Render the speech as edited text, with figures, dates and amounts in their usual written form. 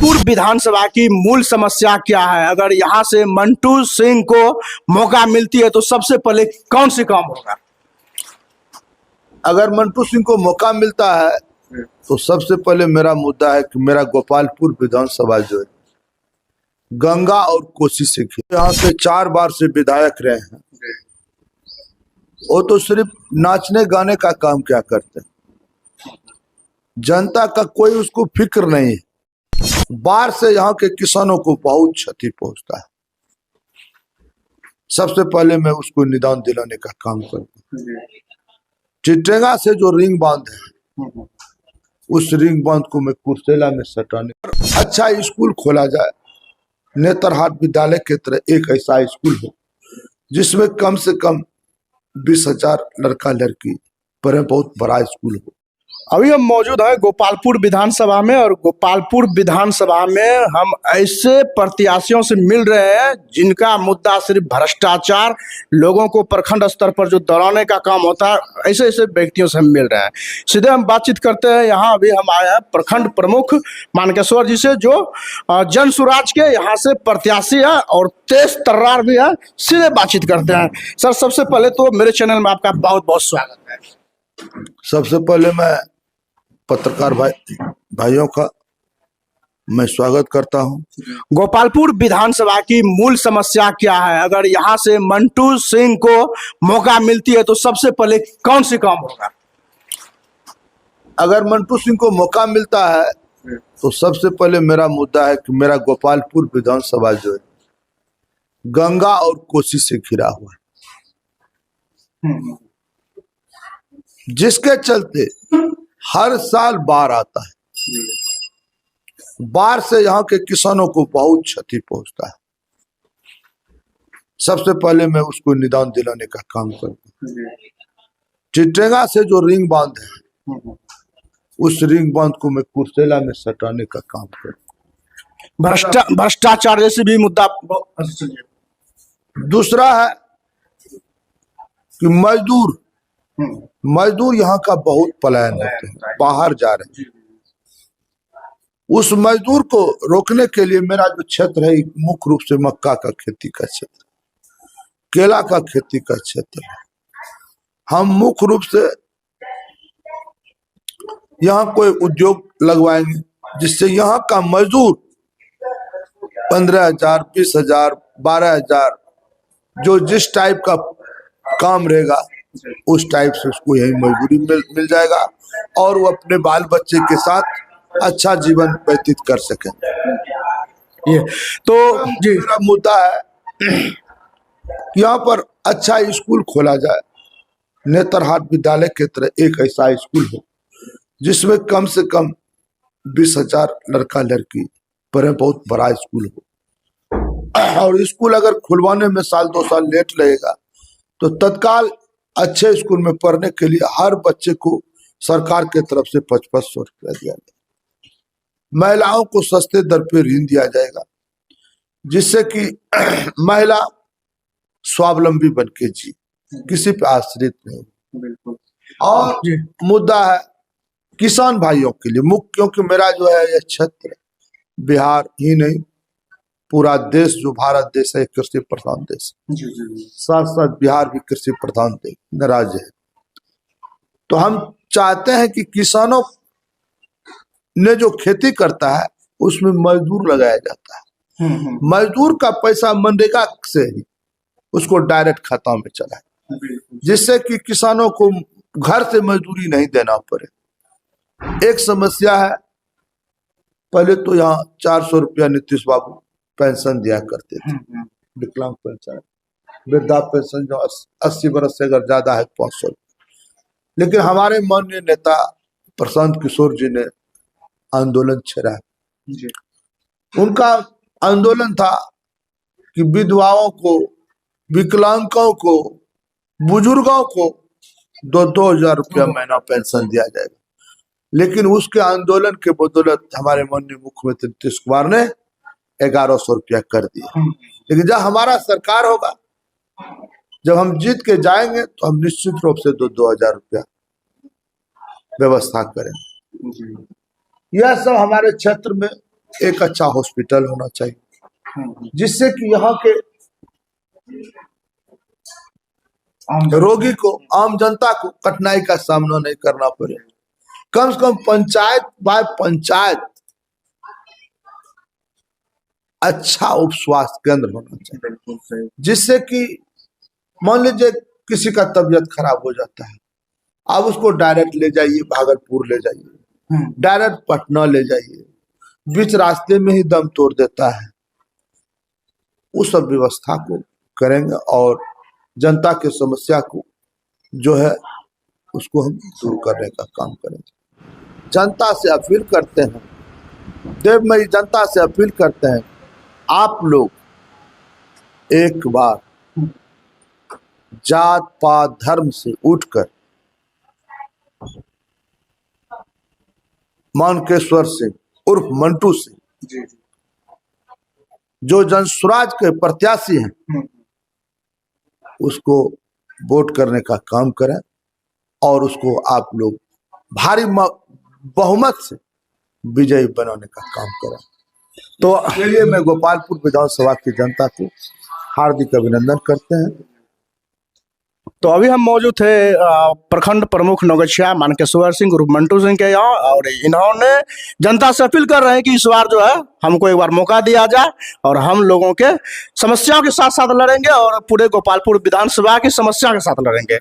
गोपालपुर विधानसभा की मूल समस्या क्या है? अगर यहाँ से मंटू सिंह को मौका मिलती है तो सबसे पहले कौन सी काम होगा? अगर मंटू सिंह को मौका मिलता है तो सबसे पहले मेरा मुद्दा है कि मेरा गोपालपुर विधानसभा जो है गंगा और कोसी से घिरा। यहाँ से 4 बार से विधायक रहे हैं, वो तो सिर्फ नाचने गाने का काम क्या करते हैं, जनता का कोई उसको फिक्र नहीं है। बाढ़ से यहाँ के किसानों को बहुत क्षति पहुंचता है। सबसे पहले मैं उसको निदान दिलाने का काम करता हूँ। चिट्रेंगा से जो रिंग बांध है, उस रिंग बांध को मैं कुर्सेला में सटाने, अच्छा स्कूल खोला जाए, नेतरहाट विद्यालय के तरह एक ऐसा स्कूल हो जिसमें कम से कम 20,000 लड़का लड़की पढ़े, बहुत बड़ा स्कूल हो। अभी हम मौजूद हैं गोपालपुर विधानसभा में, और गोपालपुर विधानसभा में हम ऐसे प्रत्याशियों से मिल रहे हैं जिनका मुद्दा सिर्फ भ्रष्टाचार, लोगों को प्रखंड स्तर पर जो दौड़ाने का काम होता है, ऐसे ऐसे व्यक्तियों से हम मिल रहे हैं। सीधे हम बातचीत करते हैं। यहाँ अभी हम आए हैं प्रखंड प्रमुख मानकेश्वर जी से, जो जन सुराज के यहाँ से प्रत्याशी है और तेज तर्रार भी है। सीधे बातचीत करते हैं। सर, सबसे पहले तो मेरे चैनल में आपका बहुत बहुत स्वागत है। सबसे पहले मैं पत्रकार भाइयों का मैं स्वागत करता हूं। गोपालपुर विधानसभा की मूल समस्या क्या है? अगर यहाँ से मंटू सिंह को मौका मिलती है तो सबसे पहले कौन सी काम होगा? अगर मंटू सिंह को मौका मिलता है तो सबसे पहले मेरा मुद्दा है कि मेरा गोपालपुर विधानसभा जो है गंगा और कोसी से घिरा हुआ है, जिसके चलते हर साल बाढ़ आता है। बाढ़ से यहाँ के किसानों को बहुत क्षति पहुंचता है। सबसे पहले मैं उसको निदान दिलाने का काम करता हूँ। चिट्रेंगा से जो रिंग बांध है, उस रिंग बांध को मैं कुर्सेला में सटाने का काम करता हूँ। भ्रष्टाचार जैसे भी मुद्दा। दूसरा है कि मजदूर यहाँ का बहुत पलायन होते हैं, बाहर जा रहे हैं। उस मजदूर को रोकने के लिए मेरा जो क्षेत्र है मुख्य रूप से मक्का का खेती का क्षेत्र, केला का खेती का क्षेत्र है। हम मुख्य रूप से यहाँ कोई उद्योग लगवाएंगे जिससे यहाँ का मजदूर 15,000, 20,000, 12,000 जो जिस टाइप का काम रहेगा उस टाइप से उसको यही मजदूरी मिल जाएगा और वो अपने बाल बच्चे के साथ अच्छा जीवन व्यतीत कर सके। ये तो जी मेरा मुद्दा है यहाँ पर अच्छा स्कूल खोला जाए, नेतरहाट विद्यालय के तरह एक ऐसा स्कूल हो जिसमें कम से कम 20,000 लड़का लड़की पढ़े, बहुत बड़ा स्कूल हो। और स्कूल अगर खुलवाने में 1-2 साल लेट लगेगा तो तत्काल अच्छे स्कूल में पढ़ने के लिए हर बच्चे को सरकार के तरफ से 500 रुपया दिया जाएगा। महिलाओं को सस्ते दर पे ऋण दिया जाएगा जिससे कि महिला स्वावलंबी बन के जी, किसी पे आश्रित नहीं। बिल्कुल। और मुद्दा है किसान भाइयों के लिए मुख्य, क्योंकि मेरा जो है यह क्षेत्र बिहार ही नहीं पूरा देश, जो भारत देश है, कृषि प्रधान देश, साथ साथ बिहार भी कृषि प्रधान राज्य है। तो हम चाहते हैं कि किसानों ने जो खेती करता है उसमें मजदूर लगाया जाता है। मजदूर का पैसा मनरेगा से ही उसको डायरेक्ट खाता में चला है, जिससे कि किसानों को घर से मजदूरी नहीं देना पड़े। एक समस्या है, पहले तो यहाँ 400 रुपया नीतीश बाबू पेंशन दिया करते थे, विकलांग पेंशन, वृद्धा पेंशन जो 80 वर्ष से अगर ज्यादा है 500। लेकिन हमारे माननीय नेता प्रशांत किशोर जी ने आंदोलन छेड़ा। उनका आंदोलन था कि विधवाओं को, विकलांगों को, बुजुर्गों को 2-2 हजार रुपया महीना पेंशन दिया जाएगा। लेकिन उसके आंदोलन के बदौलत हमारे माननीय मुख्यमंत्री नीतीश कुमार ने 1100 रुपया कर दिया। लेकिन जब हमारा सरकार होगा, जब हम जीत के जाएंगे तो हम निश्चित रूप से 2-2 हजार रुपया व्यवस्था करेंगे। यह सब हमारे क्षेत्र में एक अच्छा हॉस्पिटल होना चाहिए जिससे कि यहाँ के रोगी को, आम जनता को कठिनाई का सामना नहीं करना पड़े। कम से कम पंचायत बाय पंचायत अच्छा उप स्वास्थ्य केंद्र होना चाहिए, जिससे कि मान लीजिए किसी का तबीयत खराब हो जाता है, आप उसको डायरेक्ट ले जाइए भागलपुर ले जाइए, डायरेक्ट पटना ले जाइए, बीच रास्ते में ही दम तोड़ देता है। उस सब व्यवस्था को करेंगे और जनता की समस्या को जो है उसको हम दूर करने का काम करेंगे। जनता से अपील करते हैं, देवमयी जनता से अपील करते हैं, आप लोग एक बार जात पात धर्म से उठकर मानकेश्वर सिंह उर्फ मंटू सिंह जो जन स्वराज के प्रत्याशी हैं उसको वोट करने का काम करें और उसको आप लोग भारी बहुमत से विजयी बनाने का काम करें। तो इसके लिए मैं गोपालपुर विधानसभा की जनता को हार्दिक अभिनंदन करते हैं। तो अभी हम मौजूद थे प्रखंड प्रमुख नौगछिया मानकेश्वर सिंह उर्फ मंटू सिंह के यहाँ, और इन्होंने जनता से अपील कर रहे हैं कि इस बार जो है हमको एक बार मौका दिया जाए और हम लोगों के समस्याओं के साथ साथ लड़ेंगे और पूरे गोपालपुर विधानसभा की समस्या के साथ लड़ेंगे।